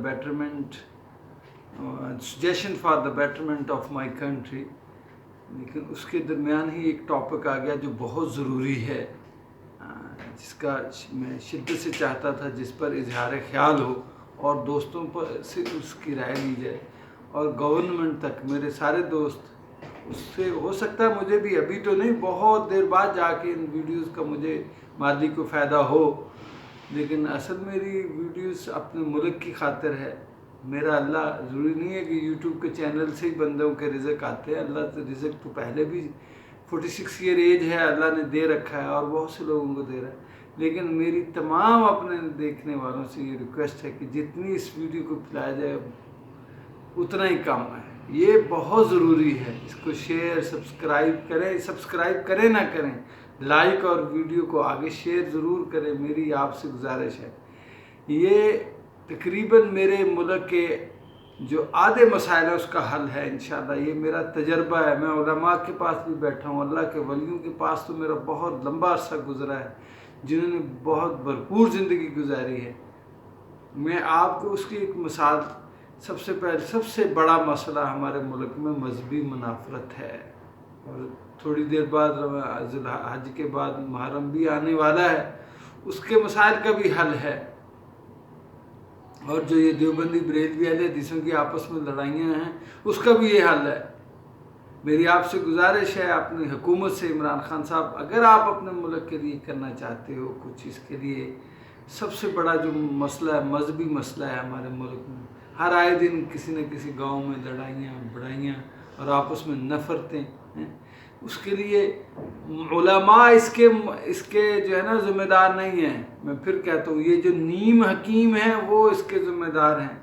betterment, suggestion for the betterment of my country. لیکن اس کے درمیان ہی ایک ٹاپک آ گیا جو بہت ضروری ہے، جس کا میں شدت سے چاہتا تھا جس پر اظہار خیال ہو اور دوستوں پر سے اس کی رائے لی جائے، اور گورنمنٹ تک میرے سارے دوست اس سے ہو سکتا ہے مجھے بھی ابھی تو نہیں، بہت دیر بعد جا کے ان ویڈیوز کا مجھے مالی کو فائدہ ہو، لیکن اصل میری ویڈیوز اپنے ملک کی خاطر ہے۔ میرا اللہ ضروری نہیں ہے کہ یوٹیوب کے چینل سے ہی بندوں کے رزق آتے ہیں، اللہ تو رزق تو پہلے بھی 46 ایئر ایج ہے اللہ نے دے رکھا ہے اور بہت سے لوگوں کو دے رہا ہے، لیکن میری تمام اپنے دیکھنے والوں سے یہ ریکویسٹ ہے کہ جتنی اس ویڈیو کو پھیلایا جائے اتنا ہی کم ہے، یہ بہت ضروری ہے۔ اس کو شیئر سبسکرائب کریں نہ کریں، لائک اور ویڈیو کو آگے شیئر ضرور کریں، میری آپ سے گزارش ہے۔ یہ تقریباً میرے ملک کے جو آدھے مسائل ہیں اس کا حل ہے انشاءاللہ، یہ میرا تجربہ ہے۔ میں علماء کے پاس بھی بیٹھا ہوں، اللہ کے ولیوں کے پاس تو میرا بہت لمبا عرصہ گزرا ہے، جنہوں نے بہت بھرپور زندگی گزاری ہے۔ میں آپ کو اس کی ایک مثال، سب سے بڑا مسئلہ ہمارے ملک میں مذہبی منافرت ہے، اور تھوڑی دیر بعد حج کے بعد محرم بھی آنے والا ہے، اس کے مسائل کا بھی حل ہے۔ اور جو یہ دیوبندی بریلوی اہل حدیثوں کی آپس میں لڑائیاں ہیں اس کا بھی یہ حل ہے۔ میری آپ سے گزارش ہے، اپنی حکومت سے، عمران خان صاحب اگر آپ اپنے ملک کے لیے کرنا چاہتے ہو کچھ، اس کے لیے سب سے بڑا جو مسئلہ ہے مذہبی مسئلہ ہے ہمارے ملک میں، ہر آئے دن کسی نہ کسی گاؤں میں لڑائیاں بڑھائیاں اور آپس میں نفرتیں ہیں، اس کے لیے علماء اس کے جو ہے نا ذمہ دار نہیں ہیں۔ میں پھر کہتا ہوں یہ جو نیم حکیم ہیں وہ اس کے ذمہ دار ہیں،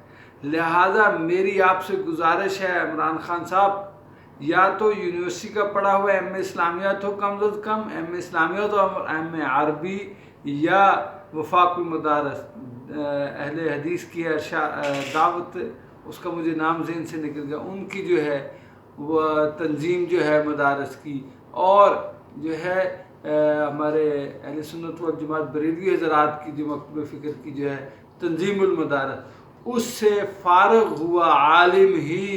لہٰذا میری آپ سے گزارش ہے عمران خان صاحب، یا تو یونیورسٹی کا پڑھا ہوا ایم اے اسلامیات ہو کم از کم، ایم اے اسلامیات اور ایم اے عربی، یا وفاق المدارس اہل حدیث کی دعوت، اس کا مجھے نام ذہن سے نکل گیا، ان کی جو ہے وہ تنظیم جو ہے مدارس کی، اور جو ہے ہمارے اہل سنت والجماعت بریلوی حضرات کی جو مکتب فکر کی جو ہے تنظیم المدارس، اس سے فارغ ہوا عالم ہی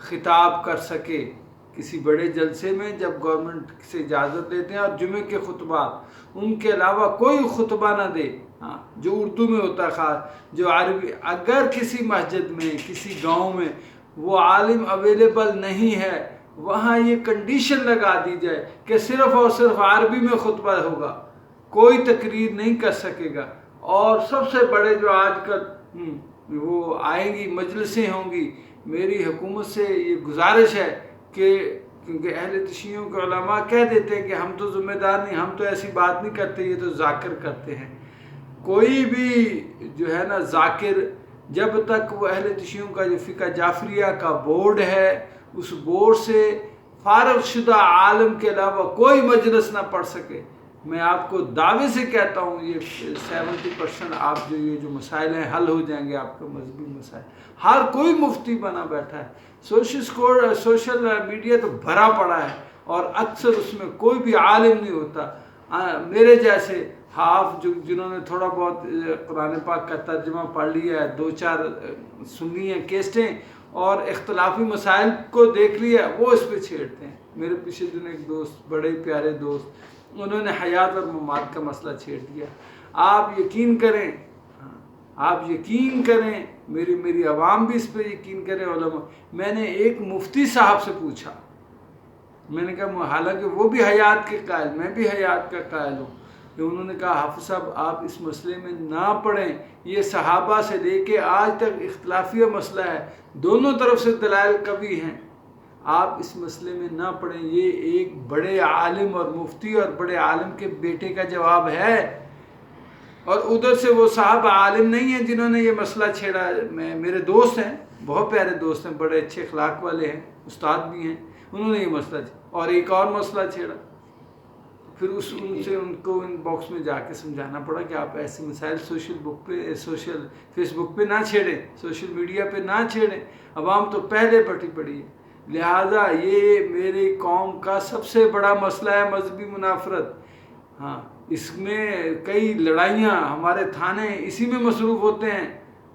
خطاب کر سکے کسی بڑے جلسے میں جب گورنمنٹ سے اجازت لیتے ہیں، اور جمعے کے خطبات، ان کے علاوہ کوئی خطبہ نہ دے، جو اردو میں ہوتا ہے خاص، جو عربی، اگر کسی مسجد میں کسی گاؤں میں وہ عالم اویلیبل نہیں ہے، وہاں یہ کنڈیشن لگا دی جائے کہ صرف اور صرف عربی میں خطبہ ہوگا، کوئی تقریر نہیں کر سکے گا، اور سب سے بڑے جو آج کل وہ آئیں گی مجلسیں ہوں گی، میری حکومت سے یہ گزارش ہے کہ کیونکہ اہل تشیعوں کے علماء کہہ دیتے ہیں کہ ہم تو ذمہ دار نہیں، ہم تو ایسی بات نہیں کرتے، یہ تو ذاکر کرتے ہیں، کوئی بھی جو ہے نا ذاکر، جب تک وہ اہل تشیعوں کا جو فقہ جعفریہ کا بورڈ ہے اس بورڈ سے فارغ شدہ عالم کے علاوہ کوئی مجلس نہ پڑھ سکے، میں آپ کو دعوے سے کہتا ہوں یہ 70% آپ جو مسائل ہیں حل ہو جائیں گے، آپ کا مذہبی مسائل۔ ہر کوئی مفتی بنا بیٹھا ہے، سوشل میڈیا تو بھرا پڑا ہے، اور اکثر اس میں کوئی بھی عالم نہیں ہوتا، میرے جیسے جنہوں نے تھوڑا بہت قرآن پاک کا ترجمہ پڑھ لیا ہے، 2-4 سنی ہیں کیسٹیں، اور اختلافی مسائل کو دیکھ لیا، وہ اس پہ چھیڑتے ہیں۔ میرے پچھلے دن ایک دوست، بڑے پیارے دوست، انہوں نے حیات اور ممات کا مسئلہ چھیڑ دیا۔ آپ یقین کریں، میری عوام بھی اس پہ یقین کریں، علماء، میں نے ایک مفتی صاحب سے پوچھا، میں نے کہا حالانکہ وہ بھی حیات کے قائل، میں بھی حیات کا قائل ہوں، کہ انہوں نے کہا حافظ صاحب آپ اس مسئلے میں نہ پڑھیں، یہ صحابہ سے لے کے آج تک اختلافیہ مسئلہ ہے، دونوں طرف سے دلائل قوی ہیں، آپ اس مسئلے میں نہ پڑھیں، یہ ایک بڑے عالم اور مفتی اور بڑے عالم کے بیٹے کا جواب ہے، اور ادھر سے وہ صاحب عالم نہیں ہیں جنہوں نے یہ مسئلہ چھیڑا، میرے دوست ہیں، بہت پیارے دوست ہیں، بڑے اچھے اخلاق والے ہیں، استاد بھی ہیں، انہوں نے یہ مسئلہ اور ایک اور مسئلہ چھیڑا، پھر ان کو ان باکس میں جا کے سمجھانا پڑا کہ آپ ایسے مسائل فیس بک پہ نہ چھیڑیں، سوشل میڈیا پہ نہ چھیڑیں، عوام تو پہلے پٹی پڑی ہے، لہٰذا یہ میری قوم کا سب سے بڑا مسئلہ ہے مذہبی منافرت۔ اس میں کئی لڑائیاں، ہمارے تھانے اسی میں مصروف ہوتے ہیں،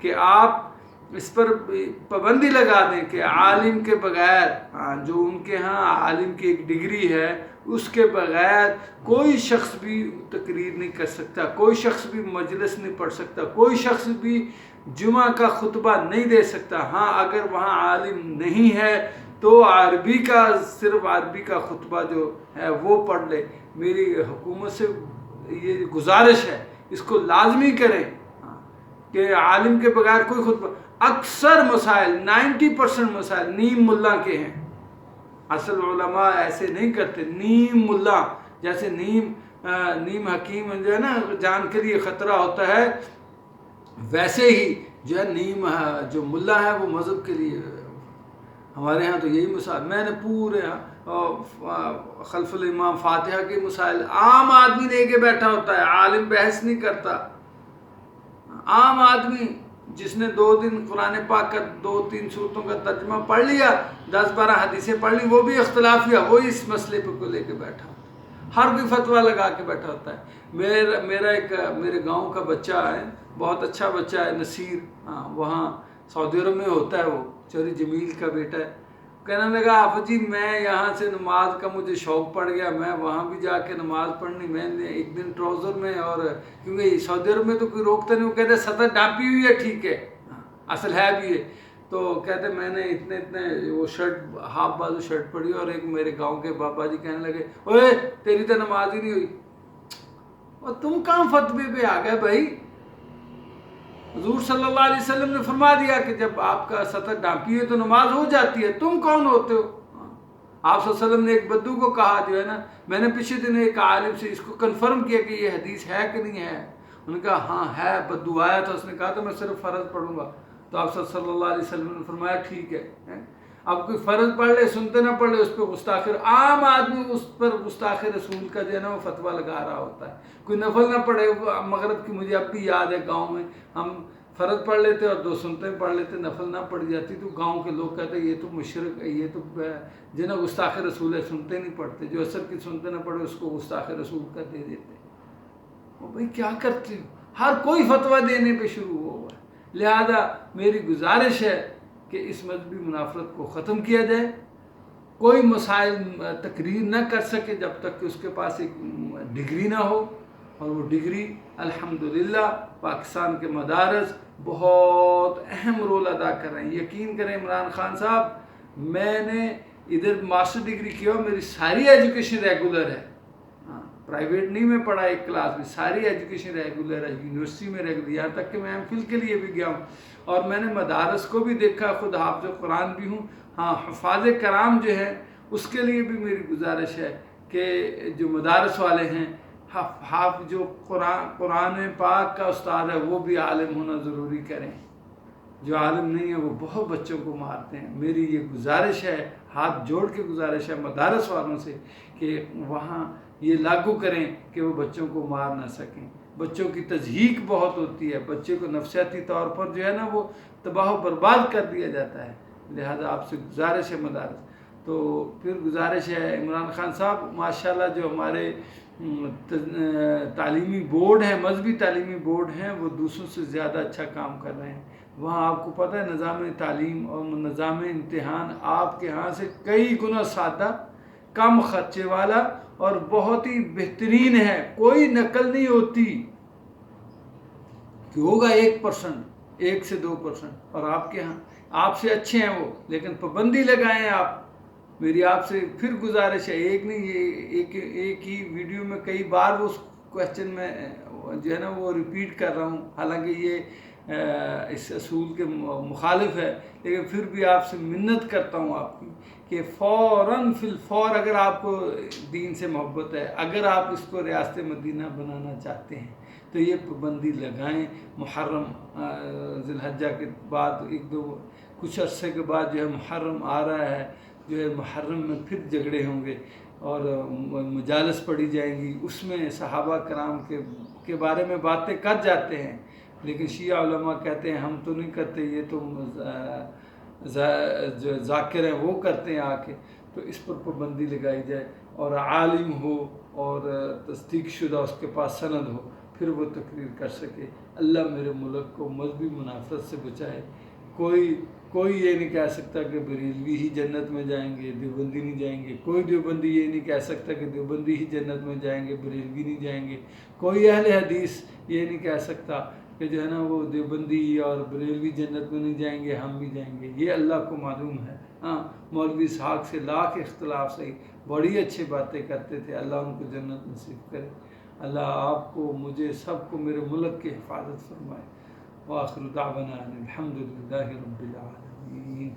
کہ آپ اس پر پابندی لگا دیں کہ عالم کے بغیر جو ان کے ہاں عالم کی ایک ڈگری ہے اس کے بغیر کوئی شخص بھی تقریر نہیں کر سکتا، کوئی شخص بھی مجلس نہیں پڑھ سکتا، کوئی شخص بھی جمعہ کا خطبہ نہیں دے سکتا۔ ہاں اگر وہاں عالم نہیں ہے تو عربی کا، صرف عربی کا خطبہ جو ہے وہ پڑھ لے۔ میری حکومت سے یہ گزارش ہے، اس کو لازمی کریں کہ عالم کے بغیر کوئی خطبہ۔ اکثر مسائل 90% مسائل نیم ملا کے ہیں، اصل علماء ایسے نہیں کرتے۔ نیم ملا جیسے نیم حکیم جو ہے نا جان کے لیے خطرہ ہوتا ہے، ویسے ہی جو ہے نیم جو ملا ہے وہ مذہب کے لیے۔ ہمارے ہاں تو یہی مسائل، میں نے پورے خلف الامام فاتحہ کے مسائل عام آدمی لے کے بیٹھا ہوتا ہے، عالم بحث نہیں کرتا۔ عام آدمی جس نے 2 دن قرآن پاک کا 2-3 صورتوں کا ترجمہ پڑھ لیا، 10-12 حدیثیں پڑھ لی، وہ بھی اختلاف ہوا، وہی اس مسئلے پہ کو لے کے بیٹھا ہوتا ہے، ہر کوئی فتویٰ لگا کے بیٹھا ہوتا ہے۔ میرے گاؤں کا بچہ ہے، بہت اچھا بچہ ہے، نصیر، وہاں سعودی عرب میں ہوتا ہے، وہ چوری جمیل کا بیٹا ہے۔ کہنے لگا آفت جی میں یہاں سے نماز کا مجھے شوق پڑ گیا، میں وہاں بھی جا کے نماز پڑھنی۔ میں نے ایک دن ٹراؤزر میں، اور کیونکہ سعودی عرب میں تو کوئی روکتا نہیں، وہ کہتے سطح ڈھانپی ہوئی ہے، ٹھیک ہے، اصل ہے بھی ہے، تو کہتے میں نے اتنے وہ شرٹ ہاف بازو شرٹ پڑی، اور ایک میرے گاؤں کے بابا جی کہنے لگے اوے تیری تو نماز ہی نہیں ہوئی۔ اور تم کہاں فتوے پہ آ گئے بھائی؟ حضور صلی اللہ علیہ وسلم نے فرما دیا کہ جب آپ کا سطر ڈھانپی ہے تو نماز ہو جاتی ہے، تم کون ہوتے ہو؟ آپ صلی اللہ علیہ وسلم نے ایک بدو کو کہا جو ہے نا، میں نے پچھلے دن ایک عالم سے اس کو کنفرم کیا کہ یہ حدیث ہے کہ نہیں ہے، انہوں نے کہا ہاں ہے، بدو آیا تھا، اس نے کہا تو میں صرف فرض پڑھوں گا، تو آپ صلی اللہ علیہ وسلم نے فرمایا ٹھیک ہے، اب کوئی فرض پڑھ لے، سنتے نہ پڑھ لے، اس پہ گستاخ، عام آدمی اس پر گستاخ رسول کا جو ہے نا وہ فتویٰ لگا رہا ہوتا ہے۔ کوئی نفل نہ پڑھے، مغرب کی مجھے اب بھی یاد ہے، گاؤں میں ہم فرض پڑھ لیتے اور 2 سنتیں پڑھ لیتے، نفل نہ پڑھ جاتی تو گاؤں کے لوگ کہتے یہ تو مشرک، یہ تو جو نا گستاخ رسول ہے، سنتے نہیں پڑھتے، جو اثر کی سنتے نہ پڑھے اس کو گستاخ رسول کا دے دیتے۔ وہ بھائی کیا کرتے ہو؟ ہر کوئی فتویٰ دینے پہ شروع ہوا ہے۔ لہذا میری گزارش ہے کہ اس مذہبی منافرت کو ختم کیا جائے، کوئی مسائل تقریر نہ کر سکے جب تک کہ اس کے پاس ایک ڈگری نہ ہو، اور وہ ڈگری الحمدللہ پاکستان کے مدارس بہت اہم رول ادا کر رہے ہیں۔ یقین کریں عمران خان صاحب، میں نے ادھر ماسٹر ڈگری کیا، میری ساری ایجوکیشن ریگولر ہے، پرائیویٹ نہیں میں پڑھا ایک کلاس میں، ساری ایجوکیشن ریگولر ہے، یونیورسٹی میں ریگولر، یہاں تک کہ میں ایم فل کے لیے بھی گیا ہوں، اور میں نے مدارس کو بھی دیکھا، خود حافظ قرآن بھی ہوں۔ ہاں حفاظ کرام جو ہے اس کے لیے بھی میری گزارش ہے کہ جو مدارس والے ہیں، جو قرآن پاک کا استاد ہے وہ بھی عالم ہونا ضروری کریں، جو عالم نہیں ہے وہ بہت بچوں کو مارتے ہیں۔ میری یہ گزارش ہے، ہاتھ جوڑ کے گزارش ہے مدارس والوں سے کہ وہاں یہ لاگو کریں کہ وہ بچوں کو مار نہ سکیں۔ بچوں کی تضحیک بہت ہوتی ہے، بچے کو نفسیاتی طور پر جو ہے نا وہ تباہ و برباد کر دیا جاتا ہے، لہذا آپ سے گزارش ہے مدارس۔ تو پھر گزارش ہے عمران خان صاحب، ماشاءاللہ جو ہمارے تعلیمی بورڈ ہیں، مذہبی تعلیمی بورڈ ہیں، وہ دوسروں سے زیادہ اچھا کام کر رہے ہیں۔ وہاں آپ کو پتہ ہے نظام تعلیم اور نظام امتحان آپ کے ہاں سے کئی گنا سادہ، کم خرچے والا اور بہت ہی بہترین ہے، کوئی نقل نہیں ہوتی کہ ہوگا 1%، 1 سے 2%، اور آپ کے ہاں آپ سے اچھے ہیں وہ، لیکن پابندی لگائیں آپ۔ میری آپ سے پھر گزارش ہے، ایک نہیں، یہ ایک ہی ویڈیو میں کئی بار وہ کویسچن میں جو ہے نا وہ ریپیٹ کر رہا ہوں، حالانکہ یہ اس اصول کے مخالف ہے، لیکن پھر بھی آپ سے منت کرتا ہوں آپ کی کہ فوراً فی الفور اگر آپ کو دین سے محبت ہے، اگر آپ اس کو ریاست مدینہ بنانا چاہتے ہیں تو یہ پابندی لگائیں۔ محرم ذی الحجہ کے بعد کچھ عرصے کے بعد جو ہے محرم آ رہا ہے، جو ہے محرم میں پھر جھگڑے ہوں گے اور مجالس پڑھی جائیں گی، اس میں صحابہ کرام کے بارے میں باتیں کر جاتے ہیں، لیکن شیعہ علماء کہتے ہیں ہم تو نہیں کرتے، یہ تو جو ذاکر ہیں وہ کرتے ہیں آ کے، تو اس پر پابندی لگائی جائے، اور عالم ہو اور تصدیق شدہ اس کے پاس سند ہو، پھر وہ تقریر کر سکے۔ اللہ میرے ملک کو مذہبی منافرت سے بچائے۔ کوئی یہ نہیں کہہ سکتا کہ بریلوی ہی جنت میں جائیں گے، دیوبندی نہیں جائیں گے۔ کوئی دیوبندی یہ نہیں کہہ سکتا کہ دیوبندی ہی جنت میں جائیں گے، بریلوی نہیں جائیں گے۔ کوئی اہل حدیث یہ نہیں کہہ سکتا کہ جو ہے نا وہ دیوبندی اور بریلوی جنت میں نہیں جائیں گے، ہم بھی جائیں گے۔ یہ اللہ کو معلوم ہے۔ ہاں، مولوی اسحاق سے لاکھ اختلاف صحیح، بڑی اچھی باتیں کرتے تھے، اللہ ان کو جنت نصیب کرے۔ اللہ آپ کو، مجھے، سب کو، میرے ملک کی حفاظت فرمائے۔ وآخر دعوانا الحمد للہ رب العالمین۔